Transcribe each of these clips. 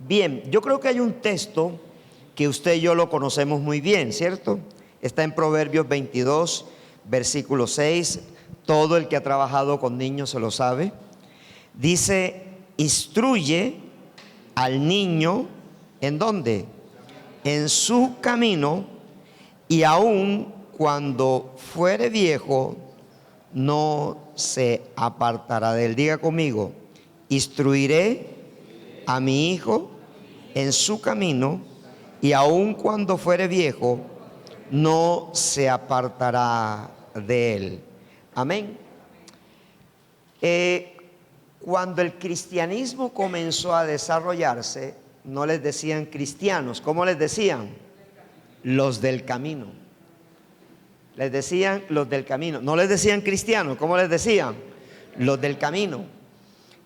Bien, yo creo que hay un texto que usted y yo lo conocemos muy bien, ¿cierto? Está en Proverbios 22, versículo 6. Todo el que ha trabajado con niños se lo sabe. Dice, instruye al niño, ¿en dónde? En su camino, y aun cuando fuere viejo, no se apartará de él. Diga conmigo, instruiré a mi hijo en su camino, y aun cuando fuere viejo, no se apartará de él. Amén. Cuando el cristianismo comenzó a desarrollarse, no les decían cristianos. ¿Cómo les decían? Los del camino. Les decían los del camino. No les decían cristianos. ¿Cómo les decían? Los del camino.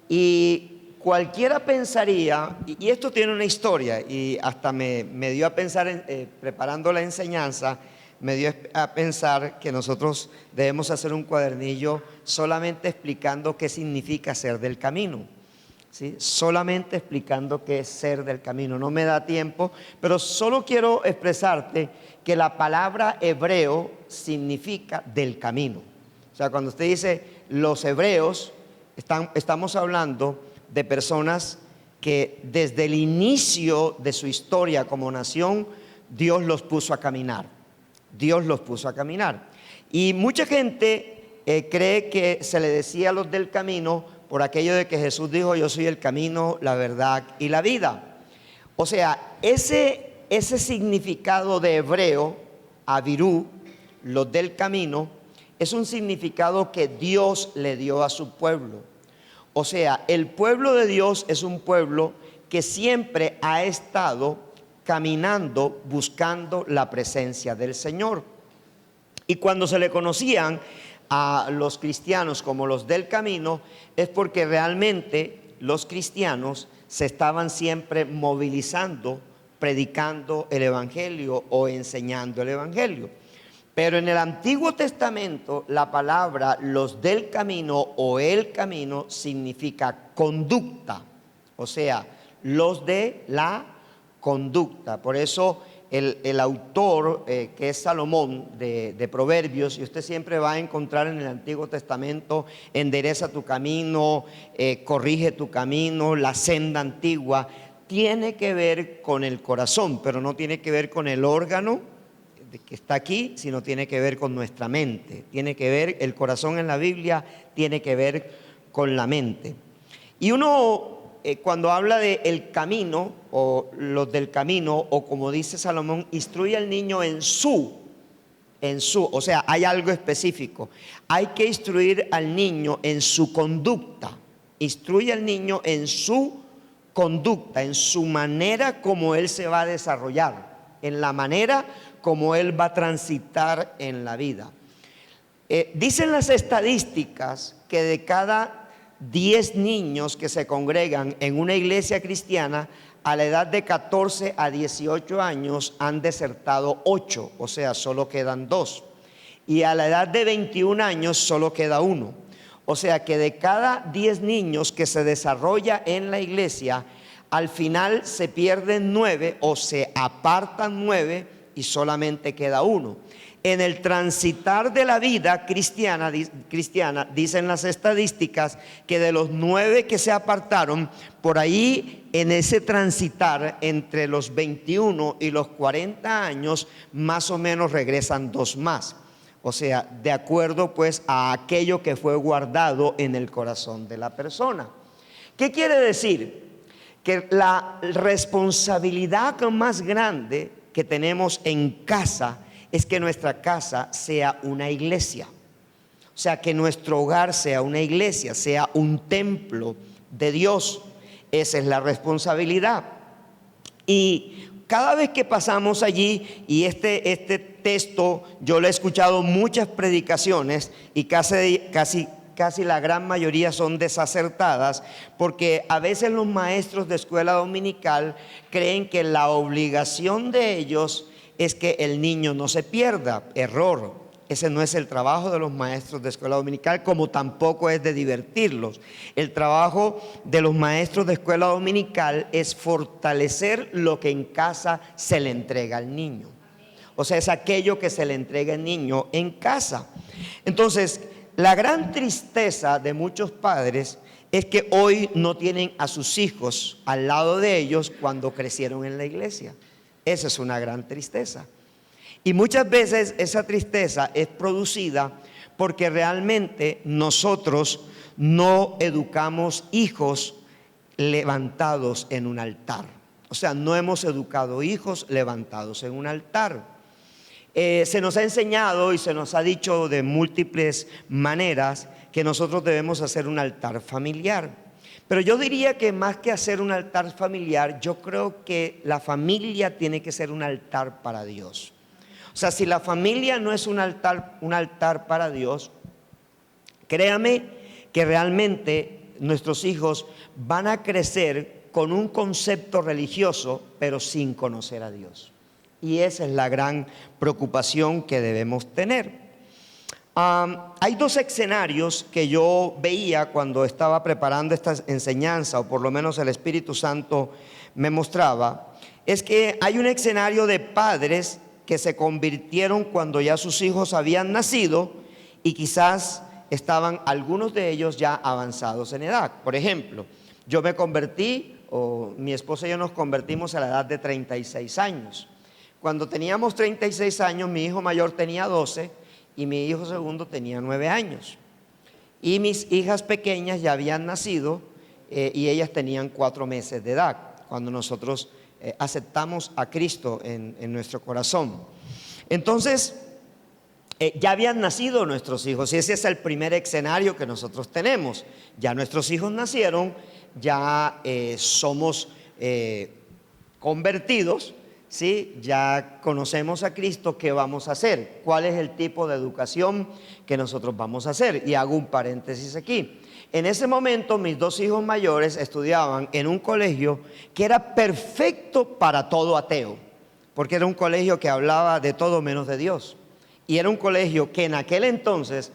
Y cualquiera pensaría, y esto tiene una historia, y hasta me dio a pensar, preparando la enseñanza, me dio a pensar que nosotros debemos hacer un cuadernillo solamente explicando qué significa ser del camino, ¿sí? Solamente explicando qué es ser del camino. No me da tiempo, pero solo quiero expresarte que la palabra hebreo significa del camino. O sea, cuando usted dice los hebreos, estamos hablando de personas que desde el inicio de su historia como nación, Dios los puso a caminar. Dios los puso a caminar. Y mucha gente cree que se le decía a los del camino por aquello de que Jesús dijo, yo soy el camino, la verdad y la vida. O sea, ese significado de hebreo, avirú, los del camino, es un significado que Dios le dio a su pueblo. O sea, el pueblo de Dios es un pueblo que siempre ha estado caminando, buscando la presencia del Señor. Y cuando se le conocían a los cristianos como los del camino, es porque realmente los cristianos se estaban siempre movilizando, predicando el Evangelio o enseñando el Evangelio. Pero en el Antiguo Testamento la palabra los del camino o el camino significa conducta, o sea, los de la conducta. Por eso el autor que es Salomón de Proverbios, y usted siempre va a encontrar en el Antiguo Testamento, endereza tu camino, corrige tu camino, la senda antigua, tiene que ver con el corazón, pero no tiene que ver con el órgano que está aquí, sino tiene que ver con nuestra mente. Tiene que ver, el corazón en la Biblia tiene que ver con la mente. Y uno cuando habla de el camino o los del camino, o como dice Salomón, instruye al niño en su, o sea, hay algo específico. Hay que instruir al niño en su conducta. Instruye al niño en su conducta, en su manera como él se va a desarrollar, en la manera como él va a transitar en la vida. Dicen las estadísticas que de cada 10 niños que se congregan en una iglesia cristiana, a la edad de 14 a 18 años han desertado 8, o sea, solo quedan 2. Y a la edad de 21 años solo queda 1. O sea que de cada 10 niños que se desarrolla en la iglesia, al final se pierden 9 o se apartan 9 y solamente queda 1. En el transitar de la vida cristiana, dicen las estadísticas que de los 9 que se apartaron, por ahí en ese transitar entre los 21 y los 40 años, más o menos regresan 2 más. O sea, de acuerdo pues a aquello que fue guardado en el corazón de la persona. ¿Qué quiere decir? Que la responsabilidad más grande que tenemos en casa es que nuestra casa sea una iglesia. O sea, que nuestro hogar sea una iglesia, sea un templo de Dios. Esa es la responsabilidad. Y cada vez que pasamos allí, y este texto yo lo he escuchado muchas predicaciones y casi la gran mayoría son desacertadas, porque a veces los maestros de escuela dominical creen que la obligación de ellos es que el niño no se pierda. Error. ese no es el trabajo de los maestros de escuela dominical, como tampoco es de divertirlos. El trabajo de los maestros de escuela dominical es fortalecer lo que en casa se le entrega al niño. O sea, es aquello que se le entrega al niño en casa. Entonces, la gran tristeza de muchos padres es que hoy no tienen a sus hijos al lado de ellos cuando crecieron en la iglesia. Esa es una gran tristeza. Y muchas veces esa tristeza es producida porque realmente nosotros no educamos hijos levantados en un altar. O sea, no hemos educado hijos levantados en un altar. Se nos ha enseñado y se nos ha dicho de múltiples maneras que nosotros debemos hacer un altar familiar. Pero yo diría que más que hacer un altar familiar, yo creo que la familia tiene que ser un altar para Dios. O sea, si la familia no es un altar para Dios, créame que realmente nuestros hijos van a crecer con un concepto religioso, pero sin conocer a Dios. Y esa es la gran preocupación que debemos tener. Hay dos escenarios que yo veía cuando estaba preparando esta enseñanza, o por lo menos el Espíritu Santo me mostraba. Es que hay un escenario de padres que se convirtieron cuando ya sus hijos habían nacido y quizás estaban algunos de ellos ya avanzados en edad. Por ejemplo, yo me convertí, o mi esposa y yo nos convertimos a la edad de 36 años. Cuando teníamos 36 años, mi hijo mayor tenía 12 y mi hijo segundo tenía 9 años. Y mis hijas pequeñas ya habían nacido y ellas tenían 4 meses de edad cuando nosotros aceptamos a Cristo en nuestro corazón. Entonces, ya habían nacido nuestros hijos y ese es el primer escenario que nosotros tenemos. Ya nuestros hijos nacieron, ya somos convertidos, ¿sí? Ya conocemos a Cristo. ¿Qué vamos a hacer? ¿Cuál es el tipo de educación que nosotros vamos a hacer? Y hago un paréntesis aquí. En ese momento mis dos hijos mayores estudiaban en un colegio que era perfecto para todo ateo, porque era un colegio que hablaba de todo menos de Dios. Y era un colegio que en aquel entonces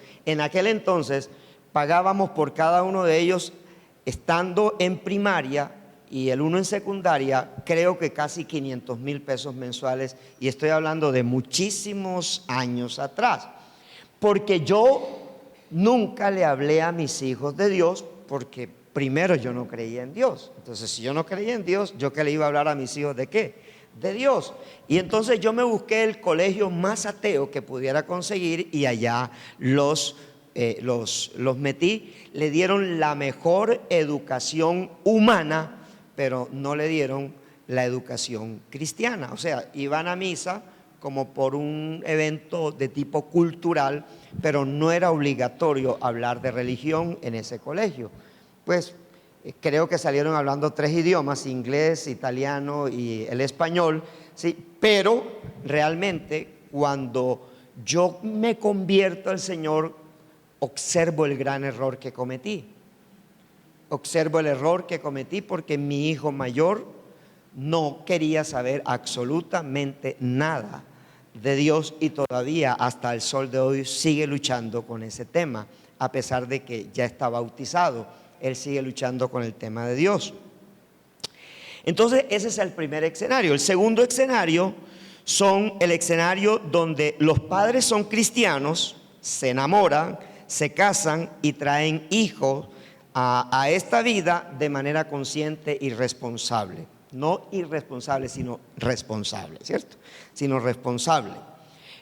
pagábamos por cada uno de ellos, estando en primaria y el uno en secundaria, creo que casi 500,000 pesos mensuales, y estoy hablando de muchísimos años atrás, porque yo nunca le hablé a mis hijos de Dios, porque primero yo no creía en Dios. Entonces, si yo no creía en Dios, ¿yo qué le iba a hablar a mis hijos de qué? De Dios. Y entonces yo me busqué el colegio más ateo que pudiera conseguir y allá los metí. Le dieron la mejor educación humana, pero no le dieron la educación cristiana. O sea, iban a misa como por un evento de tipo cultural, pero no era obligatorio hablar de religión en ese colegio. Pues creo que salieron hablando 3 idiomas, inglés, italiano y el español, ¿sí? Pero realmente cuando yo me convierto al Señor, observo el gran error que cometí. Observo el error que cometí porque mi hijo mayor no quería saber absolutamente nada de Dios y todavía hasta el sol de hoy sigue luchando con ese tema, a pesar de que ya está bautizado. Él sigue luchando con el tema de Dios. Entonces ese es el primer escenario. El segundo escenario son el escenario donde los padres son cristianos, se enamoran, se casan y traen hijos a esta vida de manera consciente y responsable. No irresponsable, sino responsable, ¿cierto? Sino responsable.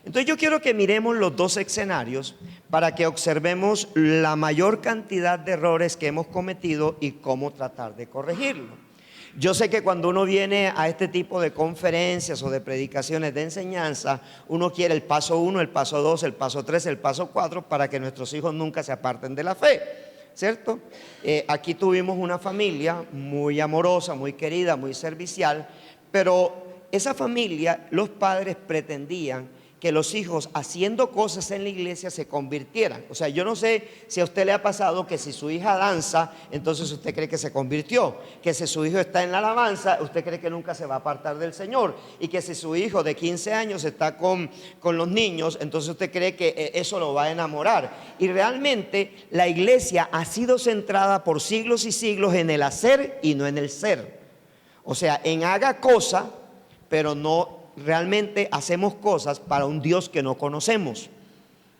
Entonces yo quiero que miremos los dos escenarios para que observemos la mayor cantidad de errores que hemos cometido y cómo tratar de corregirlo. Yo sé que cuando uno viene a este tipo de conferencias o de predicaciones de enseñanza, uno quiere el paso 1, el paso 2, el paso 3, el paso 4 para que nuestros hijos nunca se aparten de la fe, ¿cierto? Aquí tuvimos una familia muy amorosa, muy querida, muy servicial, pero esa familia, los padres pretendían que los hijos haciendo cosas en la iglesia se convirtieran. O sea, yo no sé si a usted le ha pasado que si su hija danza, entonces usted cree que se convirtió, que si su hijo está en la alabanza, usted cree que nunca se va a apartar del Señor, y que si su hijo de 15 años está con los niños, entonces usted cree que eso lo va a enamorar. Y realmente la iglesia ha sido centrada por siglos y siglos en el hacer y no en el ser. O sea, en haga cosa, pero no realmente hacemos cosas para un Dios que no conocemos.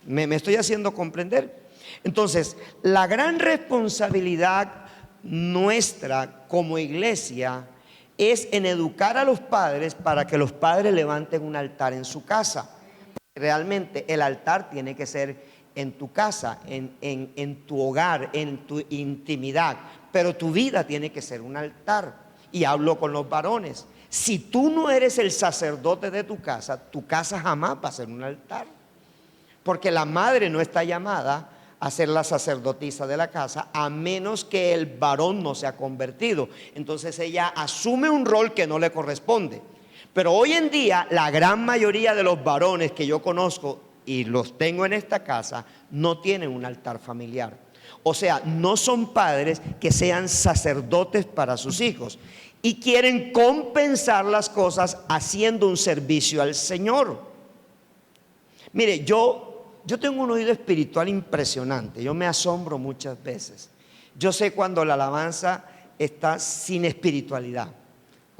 ¿Me estoy haciendo comprender? Entonces, la gran responsabilidad nuestra como iglesia es en educar a los padres para que los padres levanten un altar en su casa. Realmente el altar tiene que ser en tu casa, en tu hogar, en tu intimidad, pero tu vida tiene que ser un altar. Y hablo con los varones. Si tú no eres el sacerdote de tu casa jamás va a ser un altar. Porque la madre no está llamada a ser la sacerdotisa de la casa, a menos que el varón no se ha convertido. Entonces ella asume un rol que no le corresponde. Pero hoy en día la gran mayoría de los varones que yo conozco y los tengo en esta casa no tienen un altar familiar. O sea, no son padres que sean sacerdotes para sus hijos y quieren compensar las cosas haciendo un servicio al Señor. Mire, yo tengo un oído espiritual impresionante. Yo me asombro muchas veces. Yo sé cuando la alabanza está sin espiritualidad,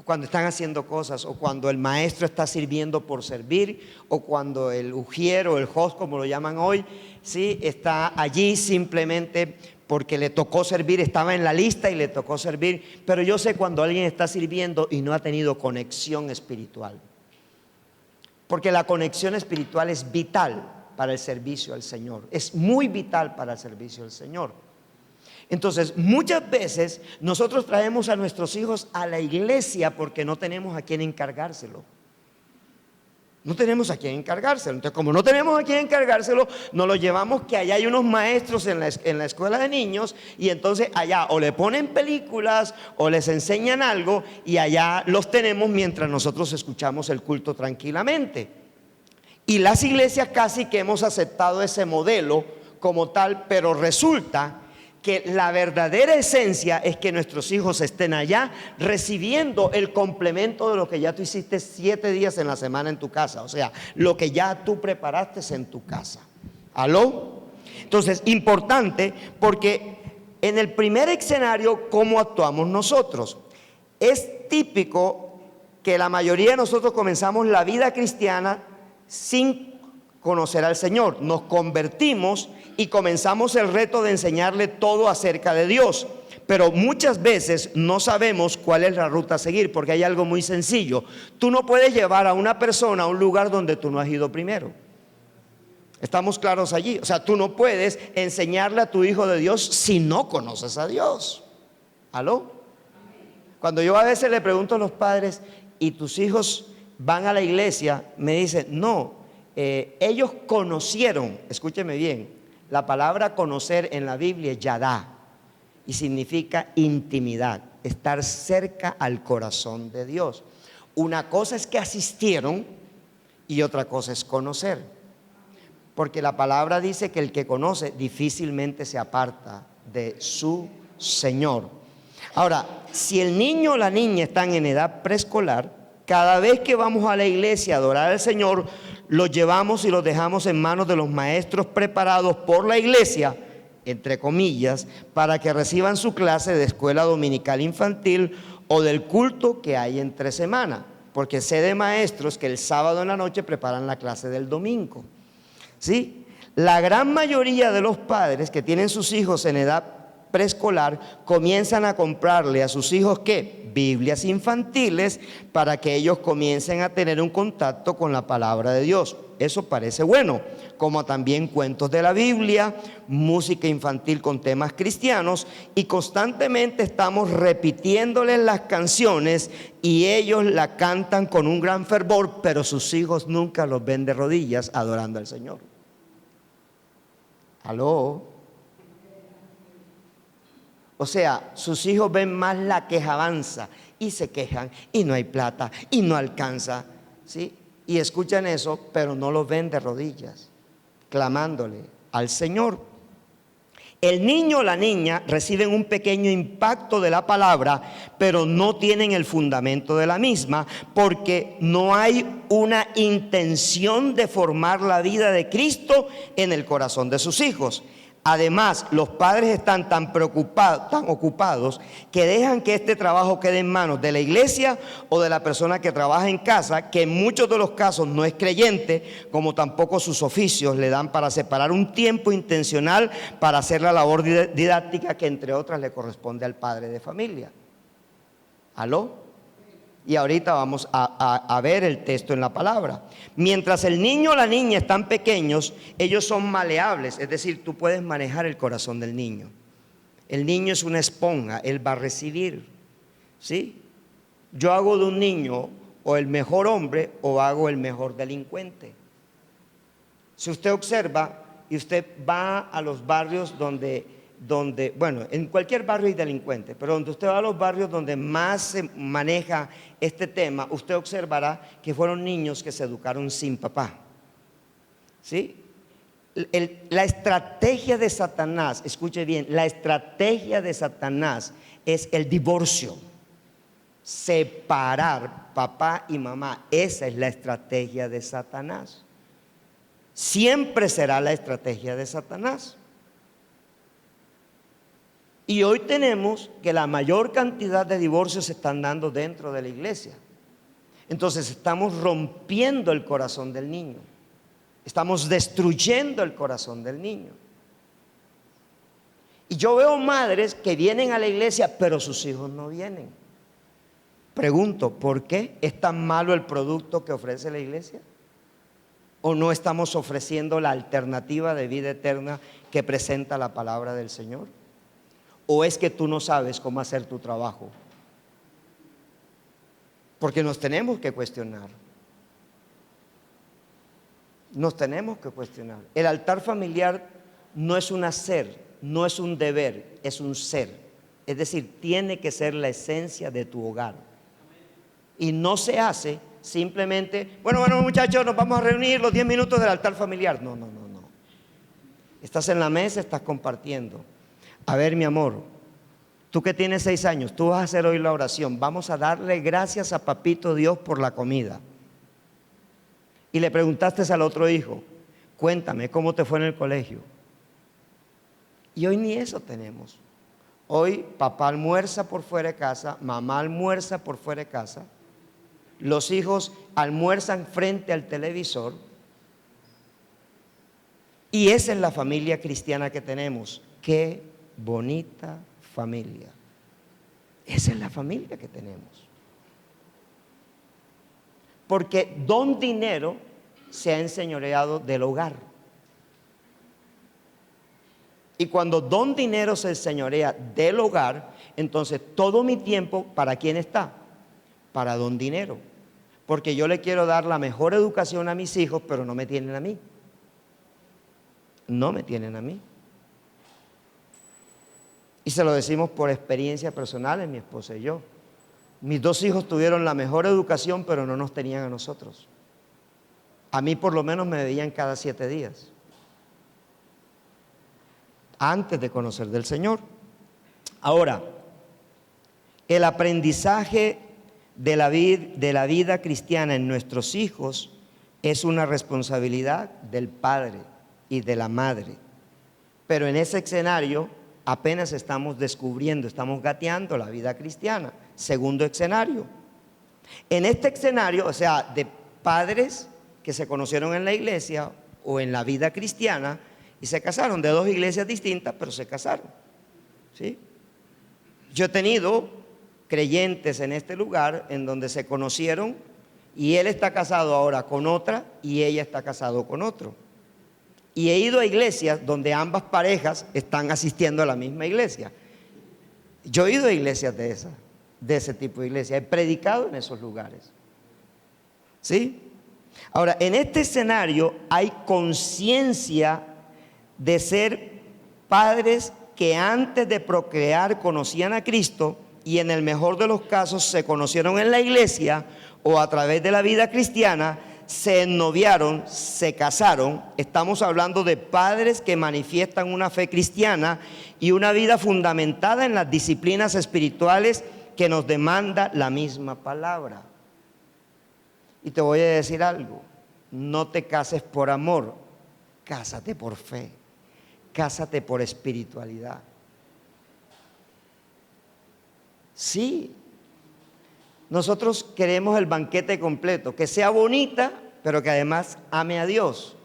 cuando están haciendo cosas, o cuando el maestro está sirviendo por servir, o cuando el ujier o el host, como lo llaman hoy, ¿sí?, está allí simplemente porque le tocó servir, estaba en la lista y le tocó servir. Pero yo sé cuando alguien está sirviendo y no ha tenido conexión espiritual, porque la conexión espiritual es vital para el servicio al Señor, es muy vital para el servicio al Señor. Entonces, muchas veces nosotros traemos a nuestros hijos a la iglesia porque no tenemos a quién encargárselo. No tenemos a quién encargárselo. Entonces, como no tenemos a quién encargárselo, nos lo llevamos que allá hay unos maestros en la escuela de niños, y entonces allá o le ponen películas o les enseñan algo, y allá los tenemos mientras nosotros escuchamos el culto tranquilamente. Y las iglesias casi que hemos aceptado ese modelo como tal, pero resulta que la verdadera esencia es que nuestros hijos estén allá recibiendo el complemento de lo que ya tú hiciste 7 días en la semana en tu casa. O sea, lo que ya tú preparaste en tu casa. ¿Aló? Entonces, importante, porque en el primer escenario, ¿cómo actuamos nosotros? Es típico que la mayoría de nosotros comenzamos la vida cristiana sin conocer al Señor. Nos convertimos y comenzamos el reto de enseñarle todo acerca de Dios, pero muchas veces no sabemos cuál es la ruta a seguir, porque hay algo muy sencillo. Tú no puedes llevar a una persona a un lugar donde tú no has ido primero. ¿Estamos claros allí? O sea, tú no puedes enseñarle a tu hijo de Dios si no conoces a Dios. ¿Aló? Cuando yo a veces le pregunto a los padres, ¿y tus hijos van a la iglesia? Me dicen, no, ellos conocieron, escúcheme bien, la palabra conocer en la Biblia es yadá, y significa intimidad, estar cerca al corazón de Dios. Una cosa es que asistieron y otra cosa es conocer, porque la palabra dice que el que conoce difícilmente se aparta de su Señor. Ahora, si el niño o la niña están en edad preescolar, cada vez que vamos a la iglesia a adorar al Señor, los llevamos y los dejamos en manos de los maestros preparados por la iglesia, entre comillas, para que reciban su clase de escuela dominical infantil o del culto que hay entre semana, porque sé de maestros que el sábado en la noche preparan la clase del domingo. ¿Sí? La gran mayoría de los padres que tienen sus hijos en edad preescolar comienzan a comprarle a sus hijos, ¿qué? Biblias infantiles, para que ellos comiencen a tener un contacto con la palabra de Dios. Eso parece bueno, como también cuentos de la Biblia, música infantil con temas cristianos, y constantemente estamos repitiéndoles las canciones y ellos la cantan con un gran fervor, pero sus hijos nunca los ven de rodillas adorando al Señor. ¿Aló? O sea, sus hijos ven más la quejabanza y se quejan y no hay plata y no alcanza, ¿sí? y escuchan eso, pero no lo ven de rodillas, clamándole al Señor. El niño o la niña reciben un pequeño impacto de la palabra, pero no tienen el fundamento de la misma, porque no hay una intención de formar la vida de Cristo en el corazón de sus hijos. Además, los padres están tan preocupados, tan ocupados, que dejan que este trabajo quede en manos de la iglesia o de la persona que trabaja en casa, que en muchos de los casos no es creyente, como tampoco sus oficios le dan para separar un tiempo intencional para hacer la labor didáctica que entre otras le corresponde al padre de familia. ¿Aló? Y ahorita vamos a ver el texto en la palabra. Mientras el niño o la niña están pequeños, ellos son maleables, es decir, tú puedes manejar el corazón del niño. El niño es una esponja, él va a recibir, ¿sí? Yo hago de un niño o el mejor hombre o hago el mejor delincuente. Si usted observa y usted va a los barrios donde, bueno, en cualquier barrio hay delincuentes, pero donde usted va a los barrios donde más se maneja este tema, usted observará que fueron niños que se educaron sin papá. ¿Sí? La estrategia de Satanás, escuche bien, la estrategia de Satanás es el divorcio, separar papá y mamá. Esa es la estrategia de Satanás. Siempre será la estrategia de Satanás. Y hoy tenemos que la mayor cantidad de divorcios se están dando dentro de la iglesia. Entonces estamos rompiendo el corazón del niño. Estamos destruyendo el corazón del niño. Y yo veo madres que vienen a la iglesia, pero sus hijos no vienen. Pregunto, ¿por qué es tan malo el producto que ofrece la iglesia? ¿O no estamos ofreciendo la alternativa de vida eterna que presenta la palabra del Señor? ¿O es que tú no sabes cómo hacer tu trabajo? Porque nos tenemos que cuestionar. Nos tenemos que cuestionar. El altar familiar no es un hacer, no es un deber, es un ser. Es decir, tiene que ser la esencia de tu hogar. Y no se hace simplemente, bueno muchachos, nos vamos a reunir los 10 minutos del altar familiar. No. Estás en la mesa, estás compartiendo. A ver, mi amor, tú que tienes 6 años, tú vas a hacer hoy la oración. Vamos a darle gracias a Papito Dios por la comida. Y le preguntaste al otro hijo, cuéntame, ¿cómo te fue en el colegio? Y hoy ni eso tenemos. Hoy papá almuerza por fuera de casa, mamá almuerza por fuera de casa. Los hijos almuerzan frente al televisor. Y esa es la familia cristiana que tenemos. Qué bonita familia. Esa es la familia que tenemos. Porque don dinero se ha enseñoreado del hogar. Y cuando don dinero se enseñorea del hogar, entonces todo mi tiempo, ¿para quién está? Para don dinero. Porque yo le quiero dar la mejor educación a mis hijos, pero no me tienen a mí. No me tienen a mí. Y se lo decimos por experiencia personal en mi esposa y yo. Mis 2 hijos tuvieron la mejor educación, pero no nos tenían a nosotros. A mí por lo menos me veían cada 7 días. Antes de conocer del Señor. Ahora, el aprendizaje de la vida cristiana en nuestros hijos es una responsabilidad del padre y de la madre. Pero en ese escenario apenas estamos descubriendo, estamos gateando la vida cristiana. Segundo escenario. En este escenario, o sea, de padres que se conocieron en la iglesia o en la vida cristiana y se casaron, de 2 iglesias distintas, pero se casaron. ¿Sí? Yo he tenido creyentes en este lugar en donde se conocieron y él está casado ahora con otra y ella está casado con otro. Y he ido a iglesias donde ambas parejas están asistiendo a la misma iglesia. Yo he ido a iglesias de ese tipo de iglesias. He predicado en esos lugares. ¿Sí? Ahora, en este escenario hay conciencia de ser padres que antes de procrear conocían a Cristo y en el mejor de los casos se conocieron en la iglesia o a través de la vida cristiana, se ennoviaron, se casaron. Estamos hablando de padres que manifiestan una fe cristiana y una vida fundamentada en las disciplinas espirituales que nos demanda la misma palabra. Y te voy a decir algo, no te cases por amor, cásate por fe, cásate por espiritualidad. Sí, nosotros queremos el banquete completo, que sea bonita, pero que además ame a Dios.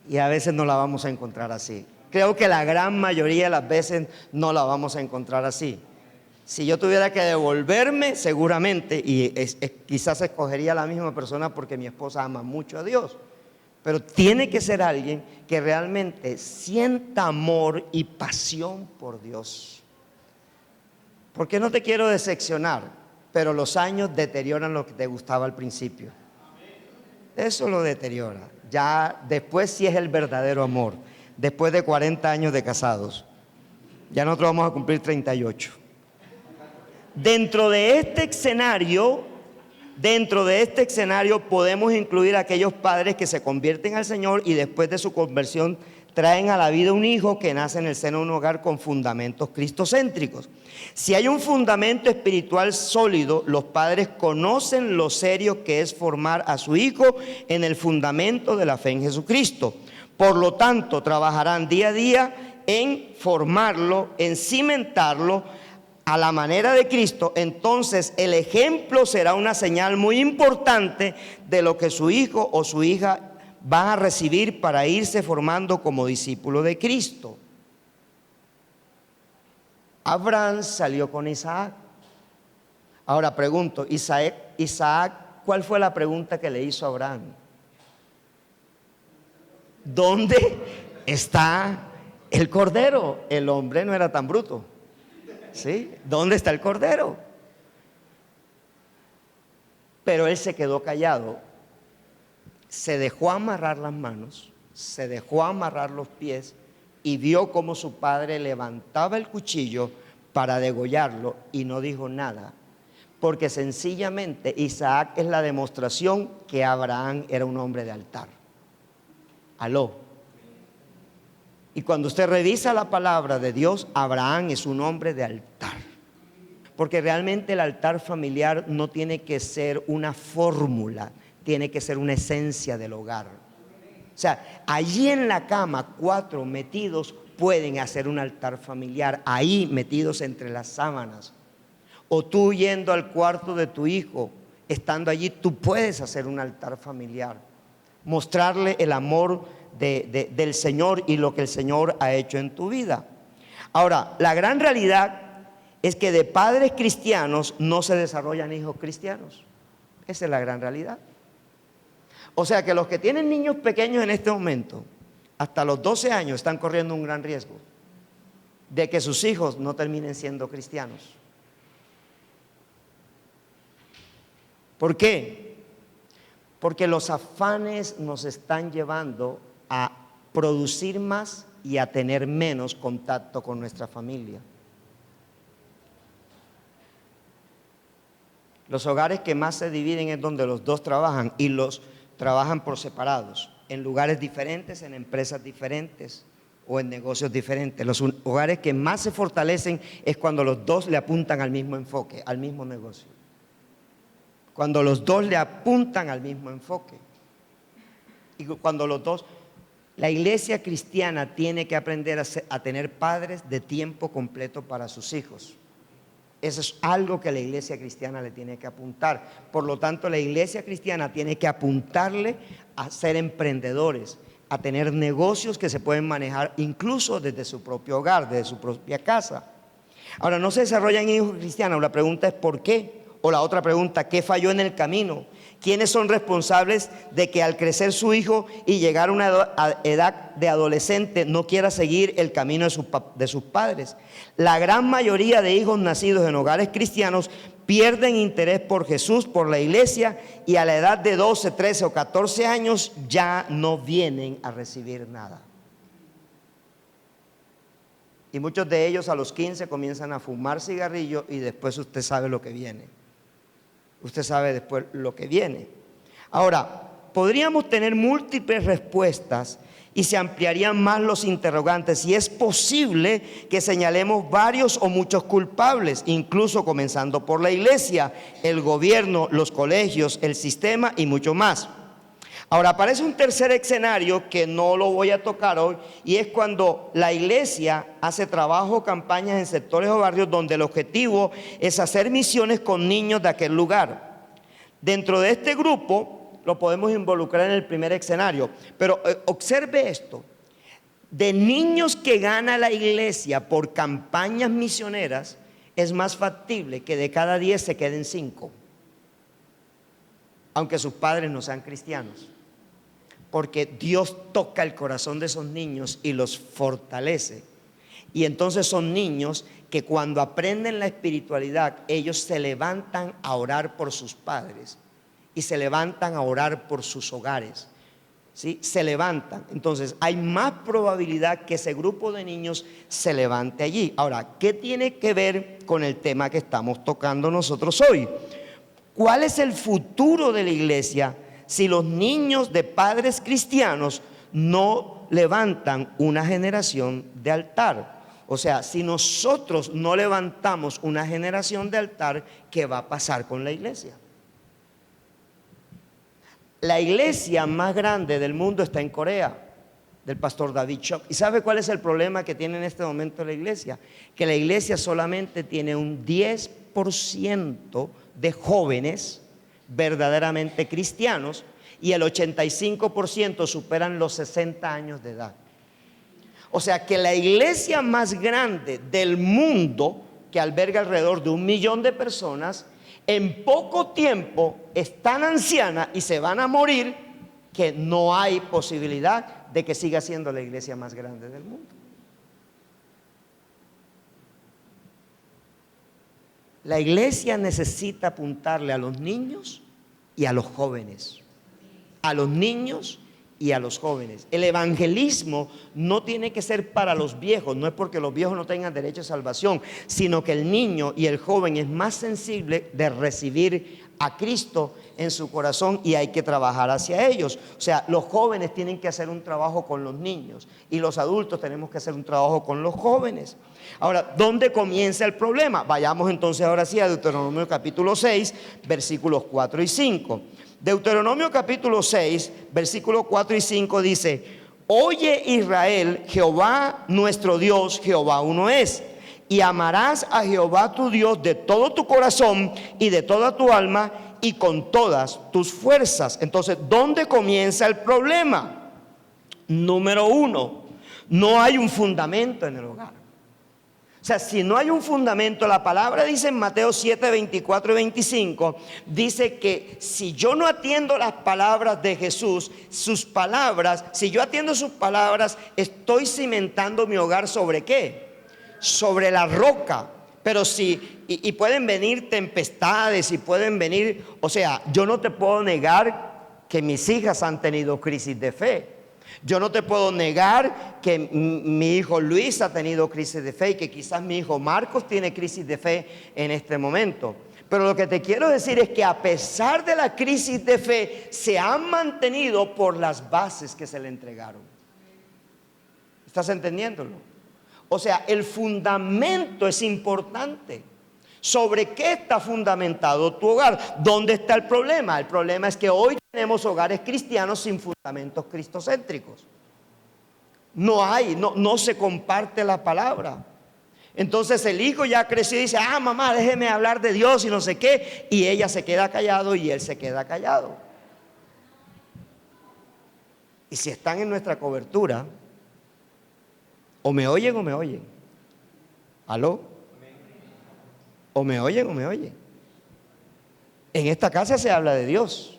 Y a veces no la vamos a encontrar así. Creo que la gran mayoría de las veces no la vamos a encontrar así. Si yo tuviera que devolverme, seguramente, y quizás escogería la misma persona porque mi esposa ama mucho a Dios. Pero tiene que ser alguien que realmente sienta amor y pasión por Dios. Porque no te quiero decepcionar, pero los años deterioran lo que te gustaba al principio. Eso lo deteriora. Ya después sí es el verdadero amor. Después de 40 años de casados. Ya nosotros vamos a cumplir 38. Dentro de este escenario podemos incluir a aquellos padres que se convierten al Señor y después de su conversión traen a la vida un hijo que nace en el seno de un hogar con fundamentos cristocéntricos. Si hay un fundamento espiritual sólido, los padres conocen lo serio que es formar a su hijo en el fundamento de la fe en Jesucristo. Por lo tanto, trabajarán día a día en formarlo, en cimentarlo a la manera de Cristo. Entonces el ejemplo será una señal muy importante de lo que su hijo o su hija van a recibir para irse formando como discípulo de Cristo. Abraham salió con Isaac. Ahora pregunto, Isaac, ¿cuál fue la pregunta que le hizo a Abraham? ¿Dónde está el cordero? El hombre no era tan bruto. ¿Sí? ¿Dónde está el cordero? Pero él se quedó callado, se dejó amarrar las manos, se dejó amarrar los pies y vio cómo su padre levantaba el cuchillo para degollarlo y no dijo nada, porque sencillamente Isaac es la demostración que Abraham era un hombre de altar. Aló. Y cuando usted revisa la palabra de Dios, Abraham es un hombre de altar. Porque realmente el altar familiar no tiene que ser una fórmula, tiene que ser una esencia del hogar. O sea, allí en la cama, 4 metidos pueden hacer un altar familiar, ahí metidos entre las sábanas. O tú yendo al cuarto de tu hijo, estando allí, tú puedes hacer un altar familiar. Mostrarle el amor del Señor y lo que el Señor ha hecho en tu vida. Ahora, la gran realidad es que de padres cristianos no se desarrollan hijos cristianos. Esa es la gran realidad. O sea que los que tienen niños pequeños en este momento, hasta los 12 años, están corriendo un gran riesgo de que sus hijos no terminen siendo cristianos. ¿Por qué? Porque los afanes nos están llevando a producir más y a tener menos contacto con nuestra familia. Los hogares que más se dividen es donde los dos trabajan y los trabajan por separados, en lugares diferentes, en empresas diferentes o en negocios diferentes. Los hogares que más se fortalecen es cuando los dos le apuntan al mismo enfoque, al mismo negocio. Cuando los dos le apuntan al mismo enfoque. Y cuando los dos... La iglesia cristiana tiene que aprender a tener padres de tiempo completo para sus hijos. Eso es algo que la iglesia cristiana le tiene que apuntar. Por lo tanto, la iglesia cristiana tiene que apuntarle a ser emprendedores, a tener negocios que se pueden manejar incluso desde su propio hogar, desde su propia casa. Ahora, no se desarrollan hijos cristianos. La pregunta es ¿por qué? O la otra pregunta, ¿qué falló en el camino? ¿Quiénes son responsables de que al crecer su hijo y llegar a una edad de adolescente no quiera seguir el camino de sus padres? La gran mayoría de hijos nacidos en hogares cristianos pierden interés por Jesús, por la iglesia, y a la edad de 12, 13 o 14 años ya no vienen a recibir nada. Y muchos de ellos a los 15 comienzan a fumar cigarrillo y después usted sabe lo que viene. Usted sabe después lo que viene. Ahora, podríamos tener múltiples respuestas y se ampliarían más los interrogantes, y es posible que señalemos varios o muchos culpables, incluso comenzando por la iglesia, el gobierno, los colegios, el sistema y mucho más. Ahora aparece un tercer escenario que no lo voy a tocar hoy, y es cuando la iglesia hace trabajo o campañas en sectores o barrios donde el objetivo es hacer misiones con niños de aquel lugar. Dentro de este grupo lo podemos involucrar en el primer escenario, pero observe esto: de niños que gana la iglesia por campañas misioneras, es más factible que de cada 10 se queden 5, aunque sus padres no sean cristianos, porque Dios toca el corazón de esos niños y los fortalece. Y entonces son niños que cuando aprenden la espiritualidad, ellos se levantan a orar por sus padres y se levantan a orar por sus hogares, ¿sí? Se levantan. Entonces hay más probabilidad que ese grupo de niños se levante allí. Ahora, ¿qué tiene que ver con el tema que estamos tocando nosotros hoy? ¿Cuál es el futuro de la iglesia si los niños de padres cristianos no levantan una generación de altar? O sea, si nosotros no levantamos una generación de altar, ¿qué va a pasar con la iglesia? La iglesia más grande del mundo está en Corea, del pastor David Chok. ¿Y sabe cuál es el problema que tiene en este momento la iglesia? Que la iglesia solamente tiene un 10% de jóvenes verdaderamente cristianos, y el 85% superan los 60 años de edad. O sea que la iglesia más grande del mundo, que alberga alrededor de 1 millón de personas, en poco tiempo es tan anciana y se van a morir que no hay posibilidad de que siga siendo la iglesia más grande del mundo. La iglesia necesita apuntarle a los niños y a los jóvenes. A los niños y a los jóvenes. El evangelismo no tiene que ser para los viejos, no es porque los viejos no tengan derecho a salvación, sino que el niño y el joven es más sensible de recibir a Cristo en su corazón, y hay que trabajar hacia ellos. O sea, los jóvenes tienen que hacer un trabajo con los niños y los adultos tenemos que hacer un trabajo con los jóvenes. Ahora, ¿dónde comienza el problema? Vayamos entonces ahora sí a Deuteronomio capítulo 6, versículos 4 y 5. Deuteronomio capítulo 6, versículos 4 y 5 dice: Oye Israel, Jehová nuestro Dios, Jehová uno es. Y amarás a Jehová tu Dios de todo tu corazón y de toda tu alma y con todas tus fuerzas. Entonces, ¿dónde comienza el problema? Número 1, no hay un fundamento en el hogar. O sea, si no hay un fundamento, la palabra dice en Mateo 7, 24 y 25, dice que si yo no atiendo las palabras de Jesús, sus palabras, si yo atiendo sus palabras, estoy cimentando mi hogar ¿sobre qué? Sobre la roca. Pero si, y pueden venir tempestades y pueden venir, o sea, yo no te puedo negar que mis hijas han tenido crisis de fe. Yo no te puedo negar que mi hijo Luis ha tenido crisis de fe y que quizás mi hijo Marcos tiene crisis de fe en este momento. Pero lo que te quiero decir es que a pesar de la crisis de fe, se han mantenido por las bases que se le entregaron. ¿Estás entendiéndolo? O sea, el fundamento es importante. ¿Sobre qué está fundamentado tu hogar? ¿Dónde está el problema? El problema es que hoy tenemos hogares cristianos sin fundamentos cristocéntricos. No se comparte la palabra. Entonces el hijo ya creció y dice: mamá, déjeme hablar de Dios y no sé qué. Y ella se queda callado y él se queda callado. Y si están en nuestra cobertura, o me oyen o me oyen. ¿Aló? O me oyen o me oyen. En esta casa se habla de Dios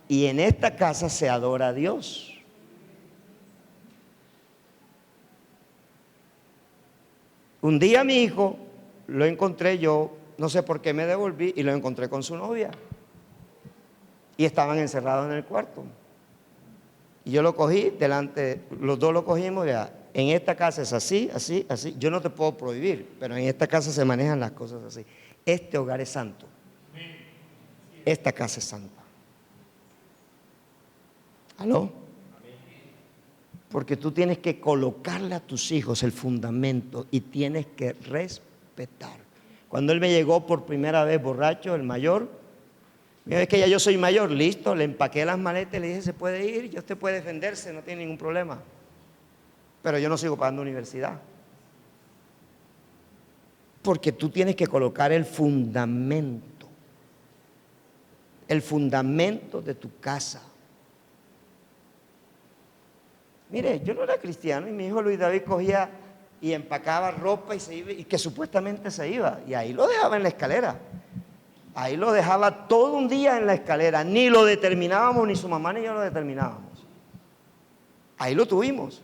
y en esta casa se adora a Dios. Un día mi hijo lo encontré, yo no sé por qué me devolví y lo encontré con su novia y estaban encerrados en el cuarto. Y yo lo cogí delante, los dos lo cogimos. Ya, en esta casa es así, así, así. Yo no te puedo prohibir, pero en esta casa se manejan las cosas así. Este hogar es santo. Esta casa es santa. ¿Aló? Porque tú tienes que colocarle a tus hijos el fundamento y tienes que respetar. Cuando él me llegó por primera vez borracho, el mayor, mira, es que ya yo soy mayor, listo, le empaqué las maletas y le dije, se puede ir, ya usted puede defenderse, no tiene ningún problema. Pero yo no sigo pagando universidad. Porque tú tienes que colocar el fundamento de tu casa. Mire, yo no era cristiano y mi hijo Luis David cogía y empacaba ropa y se iba, y que supuestamente se iba, y ahí lo dejaba en la escalera. Ahí lo dejaba todo un día en la escalera, ni lo determinábamos, ni su mamá ni yo lo determinábamos. Ahí lo tuvimos.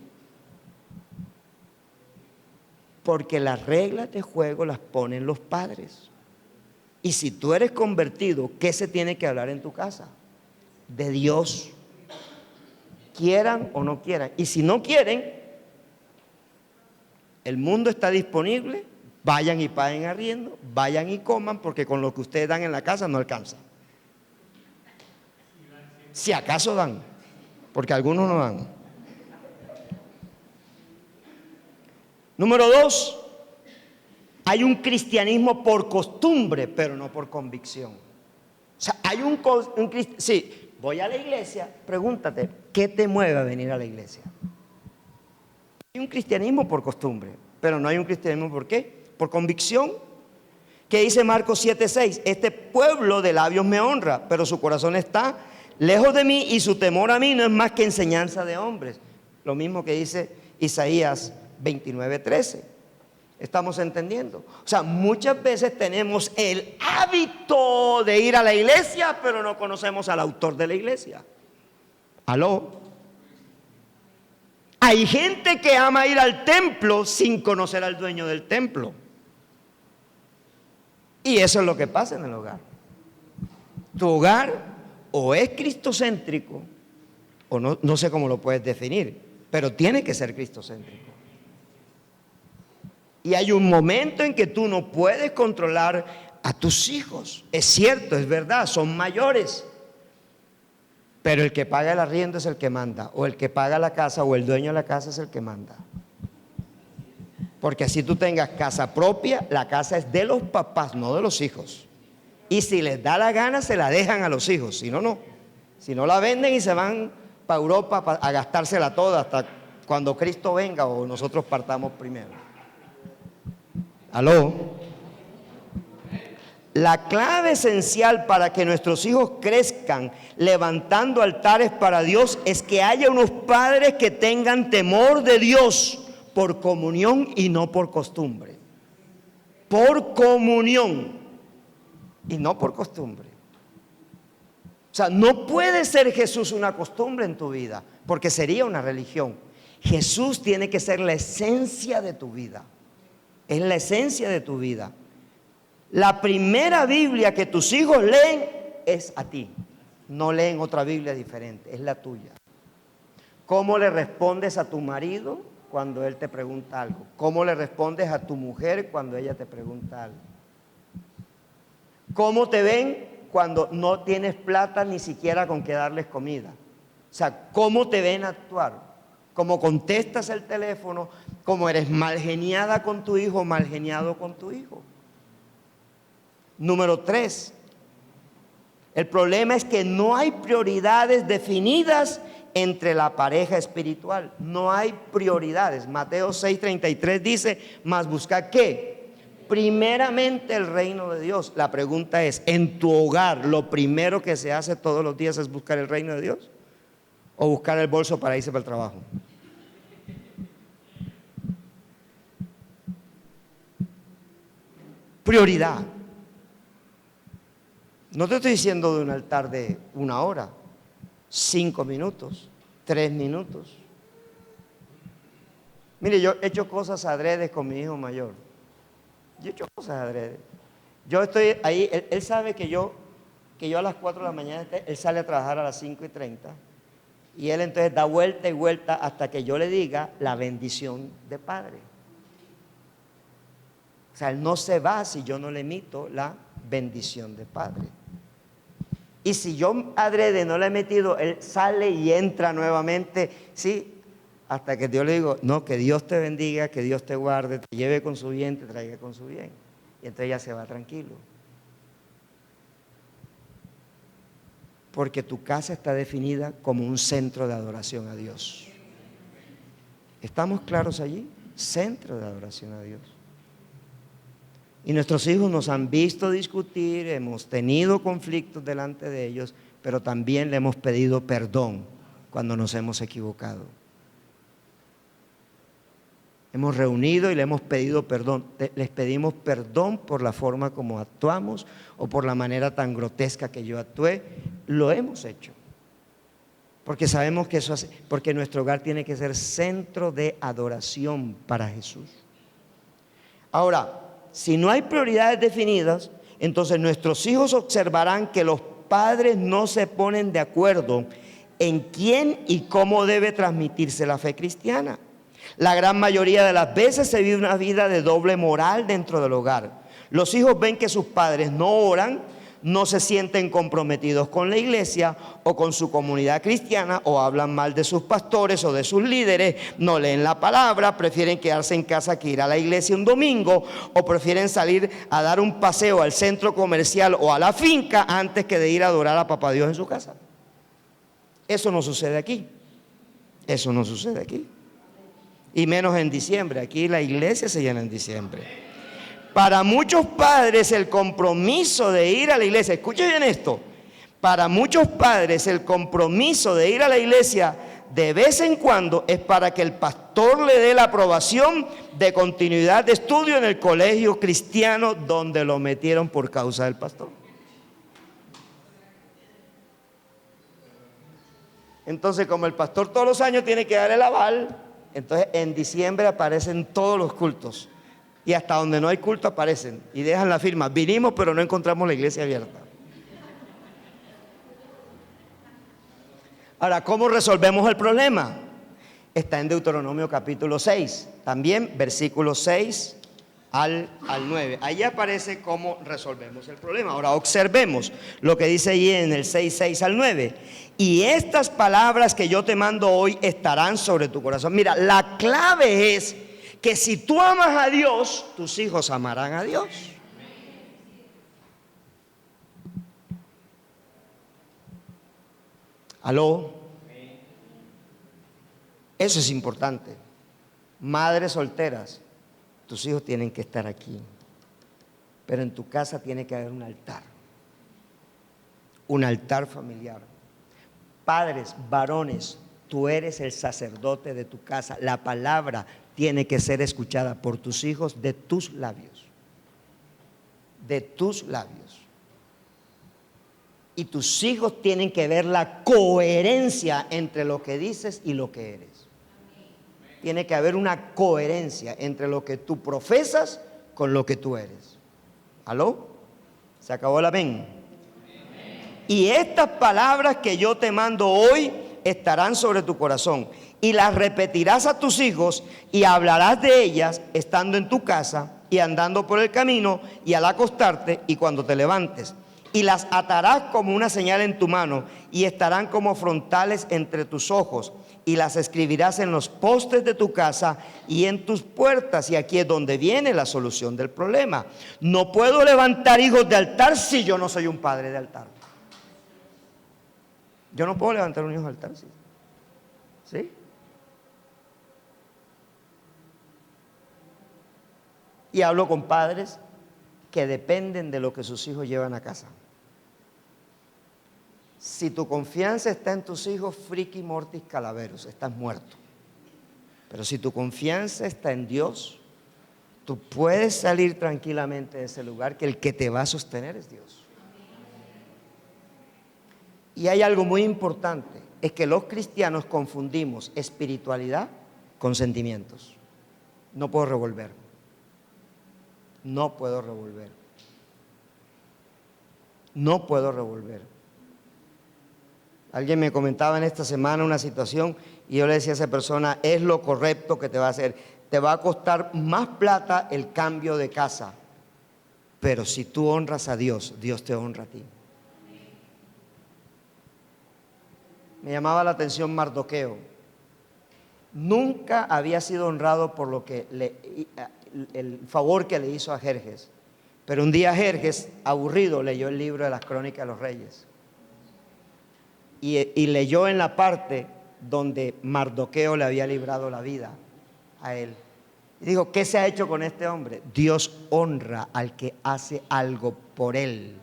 Porque las reglas de juego las ponen los padres. Y si tú eres convertido, ¿qué se tiene que hablar en tu casa? De Dios. Quieran o no quieran. Y si no quieren, el mundo está disponible, vayan y paguen arriendo, vayan y coman, porque con lo que ustedes dan en la casa no alcanza. Si acaso dan, porque algunos no dan. Número 2, hay un cristianismo por costumbre, pero no por convicción. O sea, hay sí, voy a la iglesia, pregúntate, ¿qué te mueve a venir a la iglesia? Hay un cristianismo por costumbre, pero no hay un cristianismo ¿por qué? Por convicción. ¿Qué dice Marcos 7:6? Este pueblo de labios me honra, pero su corazón está lejos de mí y su temor a mí no es más que enseñanza de hombres. Lo mismo que dice Isaías 29:13. ¿Estamos entendiendo? O sea, muchas veces tenemos el hábito de ir a la iglesia, pero no conocemos al autor de la iglesia. ¿Aló? Hay gente que ama ir al templo sin conocer al dueño del templo. Y eso es lo que pasa en el hogar. Tu hogar o es cristocéntrico, o no sé cómo lo puedes definir, pero tiene que ser cristocéntrico. Y hay un momento en que tú no puedes controlar a tus hijos. Es cierto, es verdad, son mayores. Pero el que paga el arriendo es el que manda, o el que paga la casa, o el dueño de la casa es el que manda. Porque así tú tengas casa propia, la casa es de los papás, no de los hijos. Y si les da la gana, se la dejan a los hijos, si no, no. Si no la venden y se van para Europa a gastársela toda hasta cuando Cristo venga o nosotros partamos primero. ¿Aló? La clave esencial para que nuestros hijos crezcan levantando altares para Dios es que haya unos padres que tengan temor de Dios por comunión y no por costumbre. Por comunión y no por costumbre. O sea, no puede ser Jesús una costumbre en tu vida, porque sería una religión. Jesús tiene que ser la esencia de tu vida. Es la esencia de tu vida. La primera Biblia que tus hijos leen es a ti. No leen otra Biblia diferente, es la tuya. ¿Cómo le respondes a tu marido cuando él te pregunta algo? ¿Cómo le respondes a tu mujer cuando ella te pregunta algo? ¿Cómo te ven cuando no tienes plata ni siquiera con qué darles comida? O sea, ¿cómo te ven actuar? ¿Cómo contestas el teléfono? ¿Cómo eres malgeniada con tu hijo, malgeniado con tu hijo? Número 3, el problema es que no hay prioridades definidas entre la pareja espiritual. No hay prioridades. Mateo 6:33 dice, mas buscad ¿qué? Primeramente el reino de Dios. La pregunta es, ¿en tu hogar lo primero que se hace todos los días es buscar el reino de Dios? ¿O buscar el bolso para irse para el trabajo? Prioridad. No te estoy diciendo de un altar de 1 hora, 5 minutos, 3 minutos. Mire, yo he hecho cosas adredes con mi hijo mayor. Yo he hecho cosas adredes. Yo estoy ahí, él sabe que yo a las 4 de la mañana, él sale a trabajar a las 5:30. Y él entonces da vuelta y vuelta hasta que yo le diga la bendición de padre. O sea, él no se va si yo no le emito la bendición de padre. Y si yo adrede no le he metido, él sale y entra nuevamente, ¿sí? Hasta que yo le digo, no, que Dios te bendiga, que Dios te guarde, te lleve con su bien, te traiga con su bien. Y entonces ya se va tranquilo. Porque tu casa está definida como un centro de adoración a Dios. ¿Estamos claros allí? Centro de adoración a Dios. Y nuestros hijos nos han visto discutir, hemos tenido conflictos delante de ellos, pero también le hemos pedido perdón cuando nos hemos equivocado. Hemos reunido y le hemos pedido perdón. Les pedimos perdón por la forma como actuamos o por la manera tan grotesca que yo actué. Lo hemos hecho. Porque sabemos que eso hace, porque nuestro hogar tiene que ser centro de adoración para Jesús. Ahora, si no hay prioridades definidas, entonces nuestros hijos observarán que los padres no se ponen de acuerdo en quién y cómo debe transmitirse la fe cristiana. La gran mayoría de las veces se vive una vida de doble moral dentro del hogar. Los hijos ven que sus padres no oran, no se sienten comprometidos con la iglesia o con su comunidad cristiana, o hablan mal de sus pastores o de sus líderes, no leen la palabra, prefieren quedarse en casa que ir a la iglesia un domingo, o prefieren salir a dar un paseo al centro comercial o a la finca antes que de ir a adorar a Papá Dios en su casa. Eso no sucede aquí. Eso no sucede aquí. Y menos en diciembre. Aquí la iglesia se llena en diciembre. Para muchos padres el compromiso de ir a la iglesia, escuchen bien esto, para muchos padres el compromiso de ir a la iglesia de vez en cuando es para que el pastor le dé la aprobación de continuidad de estudio en el colegio cristiano donde lo metieron por causa del pastor. Entonces, como el pastor todos los años tiene que dar el aval, entonces en diciembre aparecen todos los cultos. Y hasta donde no hay culto aparecen y dejan la firma. Vinimos pero no encontramos la iglesia abierta. Ahora, ¿cómo resolvemos el problema? Está en Deuteronomio capítulo 6. También versículos 6 al 9. Ahí aparece cómo resolvemos el problema. Ahora observemos lo que dice allí en el 6 al 9. Y estas palabras que yo te mando hoy estarán sobre tu corazón. Mira, la clave es que si tú amas a Dios, tus hijos amarán a Dios. ¿Aló? Eso es importante. Madres solteras, tus hijos tienen que estar aquí. Pero en tu casa tiene que haber un altar. Un altar familiar. Padres, varones, tú eres el sacerdote de tu casa. La palabra tiene que ser escuchada por tus hijos de tus labios. De tus labios. Y tus hijos tienen que ver la coherencia entre lo que dices y lo que eres. Tiene que haber una coherencia entre lo que tú profesas con lo que tú eres. ¿Aló? ¿Se acabó el amén? Y estas palabras que yo te mando hoy estarán sobre tu corazón, y las repetirás a tus hijos y hablarás de ellas estando en tu casa y andando por el camino y al acostarte y cuando te levantes. Y las atarás como una señal en tu mano y estarán como frontales entre tus ojos, y las escribirás en los postes de tu casa y en tus puertas. Y aquí es donde viene la solución del problema. No puedo levantar hijos de altar si yo no soy un padre de altar. Yo no puedo levantar un hijo de altar, ¿sí? Y hablo con padres que dependen de lo que sus hijos llevan a casa. Si tu confianza está en tus hijos, friki mortis calaveros, estás muerto. Pero si tu confianza está en Dios, tú puedes salir tranquilamente de ese lugar, que el que te va a sostener es Dios. Y hay algo muy importante, es que los cristianos confundimos espiritualidad con sentimientos. No puedo revolver. No puedo revolver. No puedo revolver. Alguien me comentaba en esta semana una situación y yo le decía a esa persona, es lo correcto que te va a hacer. Te va a costar más plata el cambio de casa, pero si tú honras a Dios, Dios te honra a ti. Me llamaba la atención Mardoqueo. Nunca había sido honrado por lo que el favor que le hizo a Jerjes. Pero un día Jerjes, aburrido, leyó el libro de las Crónicas de los Reyes. Y leyó en la parte donde Mardoqueo le había librado la vida a él. Y dijo, ¿qué se ha hecho con este hombre? Dios honra al que hace algo por él.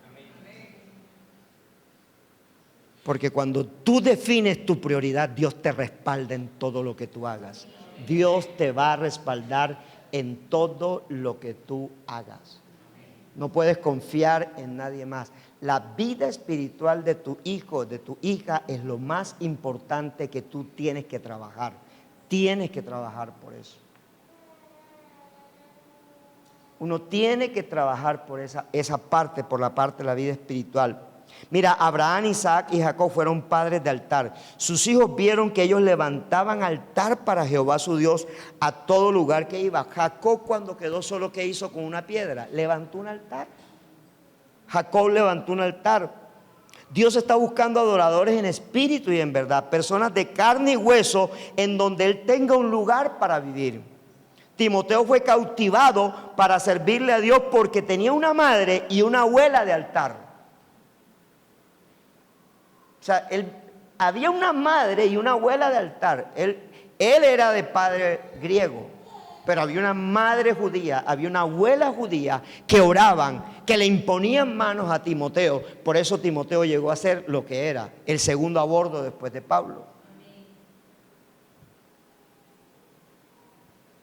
Porque cuando tú defines tu prioridad, Dios te respalda en todo lo que tú hagas. Dios te va a respaldar en todo lo que tú hagas. No puedes confiar en nadie más. La vida espiritual de tu hijo, de tu hija, es lo más importante que tú tienes que trabajar. Tienes que trabajar por eso. Uno tiene que trabajar por esa parte, por la parte de la vida espiritual. Mira, Abraham, Isaac y Jacob fueron padres de altar. Sus hijos vieron que ellos levantaban altar para Jehová su Dios a todo lugar que iba. Jacob, cuando quedó solo, ¿qué hizo con una piedra? Levantó un altar. Jacob levantó un altar. Dios está buscando adoradores en espíritu y en verdad, personas de carne y hueso en donde Él tenga un lugar para vivir. Timoteo fue cautivado para servirle a Dios porque tenía una madre y una abuela de altar. O sea, había una madre y una abuela de altar. Él era de padre griego, pero había una madre judía, había una abuela judía que oraban, que le imponían manos a Timoteo. Por eso Timoteo llegó a ser lo que era, el segundo a bordo después de Pablo.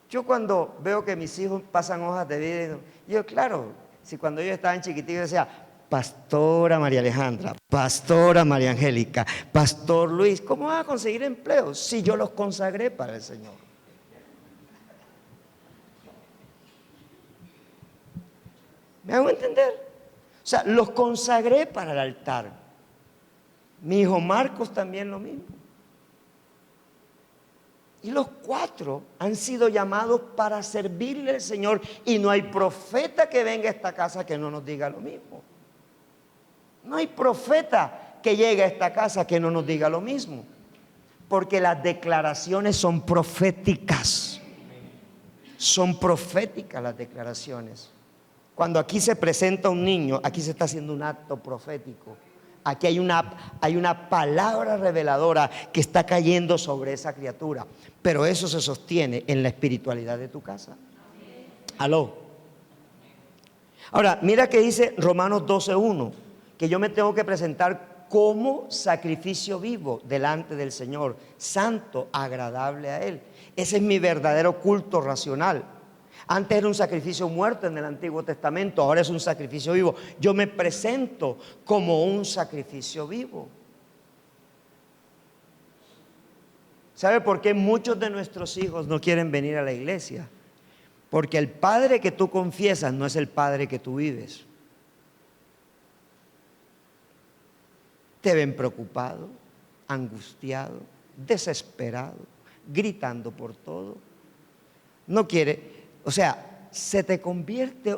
Yo cuando veo que mis hijos pasan hojas de vida, yo claro, si cuando ellos estaban chiquititos decía, Pastora María Alejandra, Pastora María Angélica, Pastor Luis, ¿cómo van a conseguir empleo si yo los consagré para el Señor? ¿Me hago entender? O sea, los consagré para el altar. Mi hijo Marcos también lo mismo. Y los cuatro han sido llamados para servirle al Señor. Y no hay profeta que venga a esta casa que no nos diga lo mismo. No hay profeta que llegue a esta casa que no nos diga lo mismo. Porque las declaraciones son proféticas. Son proféticas las declaraciones. Cuando aquí se presenta un niño, aquí se está haciendo un acto profético. Aquí hay una palabra reveladora que está cayendo sobre esa criatura. Pero eso se sostiene en la espiritualidad de tu casa. Aló. Ahora, mira que dice Romanos 12:1, que yo me tengo que presentar como sacrificio vivo delante del Señor, santo, agradable a Él. Ese es mi verdadero culto racional. Antes era un sacrificio muerto en el Antiguo Testamento, ahora es un sacrificio vivo. Yo me presento como un sacrificio vivo. ¿Sabe por qué muchos de nuestros hijos no quieren venir a la iglesia? Porque el padre que tú confiesas no es el padre que tú vives. Te ven preocupado, angustiado, desesperado, gritando por todo. No quiere. O sea, se te convierte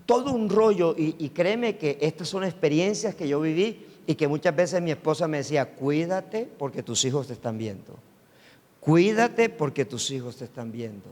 todo un rollo y créeme que estas son experiencias que yo viví y que muchas veces mi esposa me decía, cuídate porque tus hijos te están viendo. Cuídate porque tus hijos te están viendo.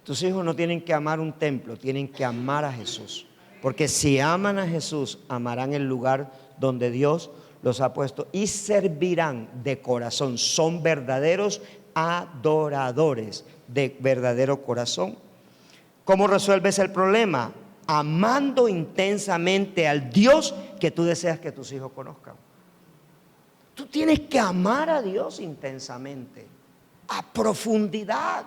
Tus hijos no tienen que amar un templo, tienen que amar a Jesús. Porque si aman a Jesús, amarán el lugar donde Dios los ha puesto y servirán de corazón. Son verdaderos adoradores de verdadero corazón. ¿Cómo resuelves el problema? Amando intensamente al Dios que tú deseas que tus hijos conozcan. Tú tienes que amar a Dios intensamente, a profundidad.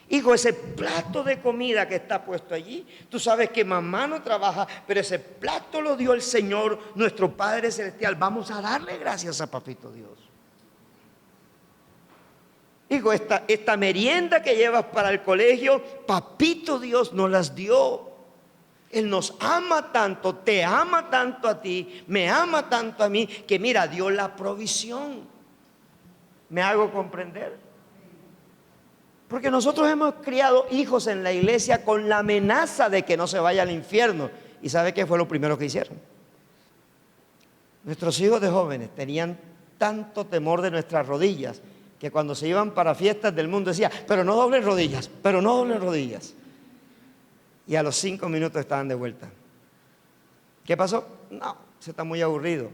Hijo, ese plato de comida que está puesto allí, tú sabes que mamá no trabaja, pero ese plato lo dio el Señor, nuestro Padre Celestial. Vamos a darle gracias a Papito Dios. Hijo, esta merienda que llevas para el colegio, Papito Dios nos las dio. Él nos ama tanto, te ama tanto a ti, me ama tanto a mí, que mira, dio la provisión. ¿Me hago comprender? Porque nosotros hemos criado hijos en la iglesia con la amenaza de que no se vaya al infierno. ¿Y sabe qué fue lo primero que hicieron? Nuestros hijos de jóvenes tenían tanto temor de nuestras rodillas que cuando se iban para fiestas del mundo decía, pero no doblen rodillas, pero no doblen rodillas. Y a los 5 minutos estaban de vuelta. ¿Qué pasó? No, se está muy aburrido.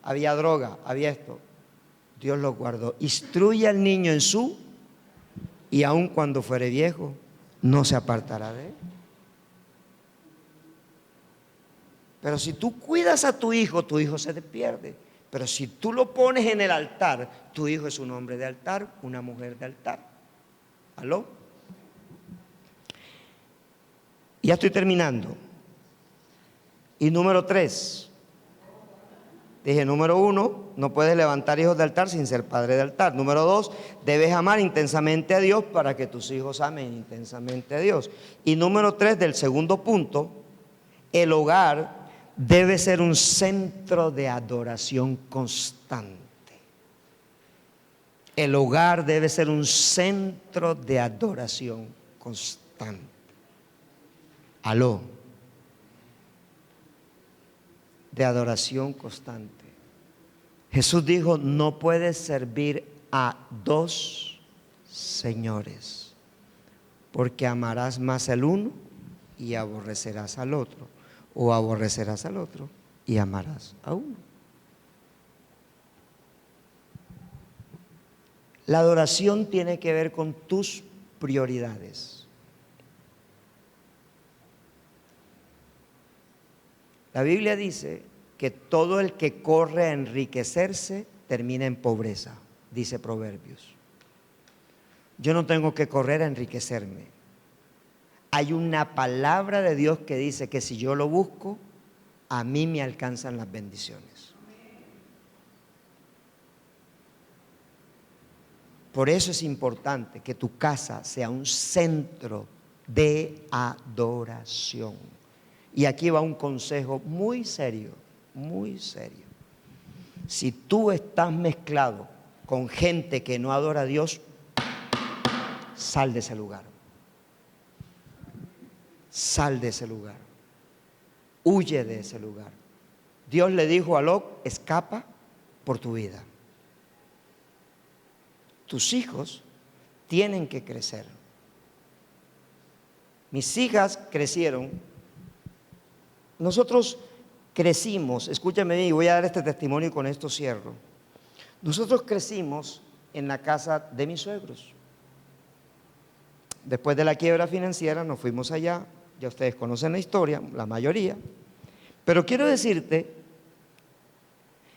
Había droga, había esto. Dios los guardó. Instruye al niño en su, y aun cuando fuere viejo, no se apartará de él. Pero si tú cuidas a tu hijo se te pierde. Pero si tú lo pones en el altar, tu hijo es un hombre de altar, una mujer de altar. ¿Aló? Ya estoy terminando. Y número 3. Dije, número 1, no puedes levantar hijos de altar sin ser padre de altar. Número 2, debes amar intensamente a Dios para que tus hijos amen intensamente a Dios. Y número 3, del segundo punto, el hogar debe ser un centro de adoración constante. El hogar debe ser un centro de adoración constante. Aló. De adoración constante. Jesús dijo, no puedes servir a 2 señores, porque amarás más al uno y aborrecerás al otro, o aborrecerás al otro y amarás a uno. La adoración tiene que ver con tus prioridades. La Biblia dice que todo el que corre a enriquecerse termina en pobreza, dice Proverbios. Yo no tengo que correr a enriquecerme. Hay una palabra de Dios que dice que si yo lo busco, a mí me alcanzan las bendiciones. Por eso es importante que tu casa sea un centro de adoración. Y aquí va un consejo muy serio, muy serio. Si tú estás mezclado con gente que no adora a Dios, sal de ese lugar. Sal de ese lugar. Huye de ese lugar. Dios le dijo a Lot, escapa por tu vida. Tus hijos tienen que crecer. Mis hijas crecieron. Nosotros crecimos, escúchame bien y voy a dar este testimonio y con esto cierro. Nosotros crecimos en la casa de mis suegros. Después de la quiebra financiera nos fuimos allá, ya ustedes conocen la historia, la mayoría. Pero quiero decirte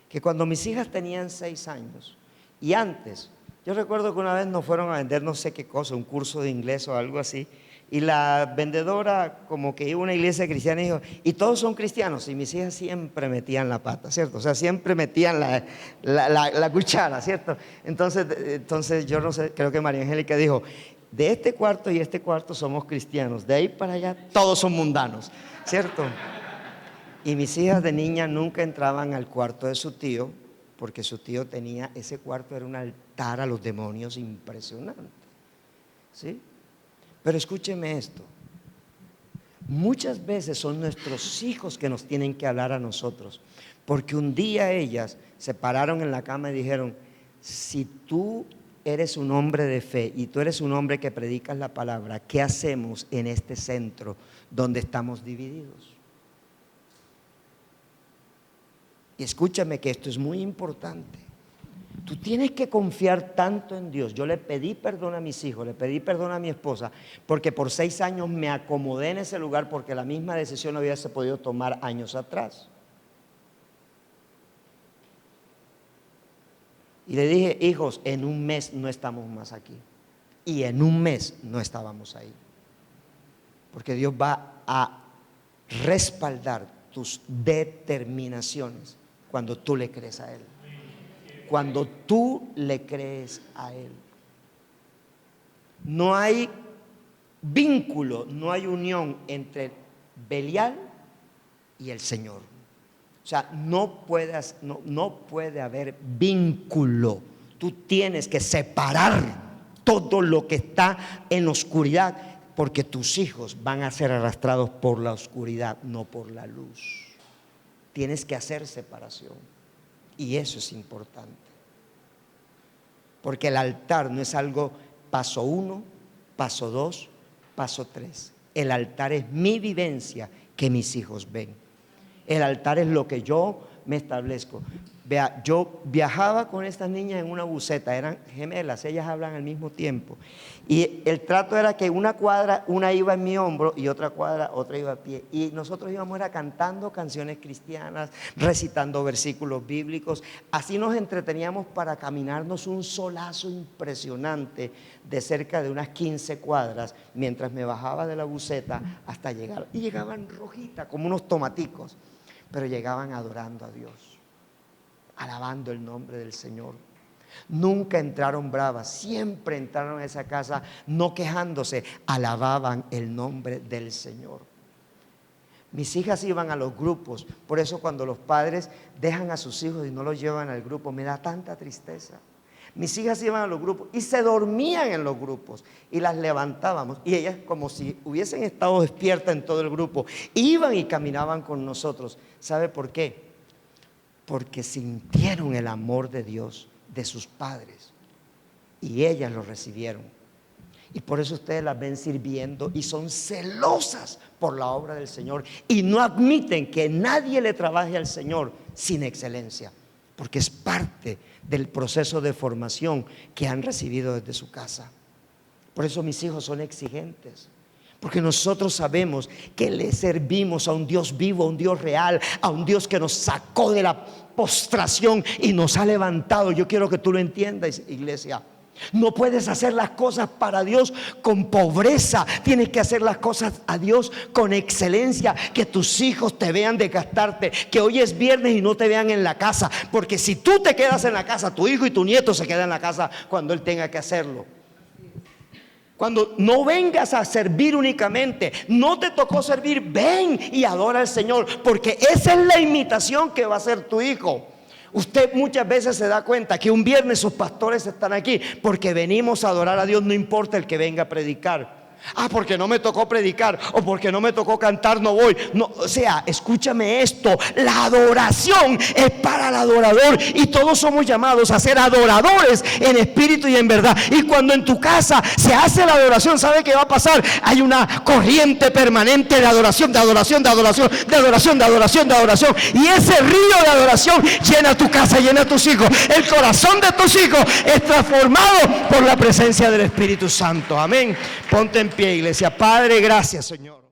que cuando mis hijas tenían 6 años y antes, yo recuerdo que una vez nos fueron a vender no sé qué cosa, un curso de inglés o algo así. Y la vendedora como que iba a una iglesia cristiana y dijo, y todos son cristianos. Y mis hijas siempre metían la pata, ¿cierto? O sea, siempre metían la cuchara, ¿cierto? Entonces yo no sé, creo que María Angélica dijo, de este cuarto y este cuarto somos cristianos, de ahí para allá todos son mundanos, ¿cierto? Y mis hijas de niña nunca entraban al cuarto de su tío, porque su tío tenía, ese cuarto era un altar a los demonios impresionante, ¿sí? Pero escúcheme esto, muchas veces son nuestros hijos que nos tienen que hablar a nosotros, porque un día ellas se pararon en la cama y dijeron, si tú eres un hombre de fe y tú eres un hombre que predicas la palabra, ¿qué hacemos en este centro donde estamos divididos? Y escúchame que esto es muy importante. Tú tienes que confiar tanto en Dios. Yo le pedí perdón a mis hijos, le pedí perdón a mi esposa, porque por 6 años me acomodé en ese lugar porque la misma decisión no hubiese podido tomar años atrás. Y le dije, hijos, en un mes no estamos más aquí. Y en un mes no estábamos ahí. Porque Dios va a respaldar tus determinaciones cuando tú le crees a Él. Cuando tú le crees a Él. No hay vínculo, no hay unión entre Belial y el Señor. O sea, no puede haber vínculo. Tú tienes que separar todo lo que está en oscuridad. porque tus hijos van a ser arrastrados por la oscuridad, no por la luz. Tienes que hacer separación, y eso es importante, porque el altar no es algo paso 1, paso 2, paso 3. El altar es mi vivencia que mis hijos ven. El altar es lo que yo me establezco. Vea, yo viajaba con estas niñas en una buseta, eran gemelas, ellas hablan al mismo tiempo. Y el trato era que una cuadra, una iba en mi hombro y otra cuadra, otra iba a pie. Y nosotros íbamos era cantando canciones cristianas, recitando versículos bíblicos. Así nos entreteníamos para caminarnos un solazo impresionante de cerca de unas 15 cuadras, mientras me bajaba de la buseta hasta llegar. Y llegaban rojitas, como unos tomaticos, pero llegaban adorando a Dios, alabando el nombre del Señor. Nunca entraron bravas, siempre entraron a esa casa no quejándose, alababan el nombre del Señor. Mis hijas iban a los grupos, por eso cuando los padres dejan a sus hijos y no los llevan al grupo, me da tanta tristeza. Mis hijas iban a los grupos y se dormían en los grupos y las levantábamos, y ellas, como si hubiesen estado despiertas en todo el grupo, iban y caminaban con nosotros. ¿Sabe por qué? Porque sintieron el amor de Dios, de sus padres, y ellas lo recibieron. Y por eso ustedes las ven sirviendo y son celosas por la obra del Señor, y no admiten que nadie le trabaje al Señor sin excelencia, porque es parte del proceso de formación que han recibido desde su casa. Por eso mis hijos son exigentes, porque nosotros sabemos que le servimos a un Dios vivo, a un Dios real, a un Dios que nos sacó de la postración y nos ha levantado. Yo quiero que tú lo entiendas, iglesia. No puedes hacer las cosas para Dios con pobreza. Tienes que hacer las cosas a Dios con excelencia. Que tus hijos te vean desgastarte, que hoy es viernes y no te vean en la casa, porque si tú te quedas en la casa, tu hijo y tu nieto se quedan en la casa cuando él tenga que hacerlo. Cuando no vengas a servir únicamente, no te tocó servir, ven y adora al Señor, porque esa es la imitación que va a hacer tu hijo. Usted muchas veces se da cuenta que un viernes sus pastores están aquí porque venimos a adorar a Dios, no importa el que venga a predicar. Porque no me tocó predicar, o porque no me tocó cantar, no voy. No, o sea, escúchame esto: la adoración es para el adorador, y todos somos llamados a ser adoradores en espíritu y en verdad. Y cuando en tu casa se hace la adoración, ¿sabe qué va a pasar? Hay una corriente permanente de adoración, de adoración, de adoración, de adoración, de adoración, de adoración. Y ese río de adoración llena tu casa, llena a tus hijos. El corazón de tus hijos es transformado por la presencia del Espíritu Santo. Amén. Ponte en pie, iglesia. Padre, gracias, Señor.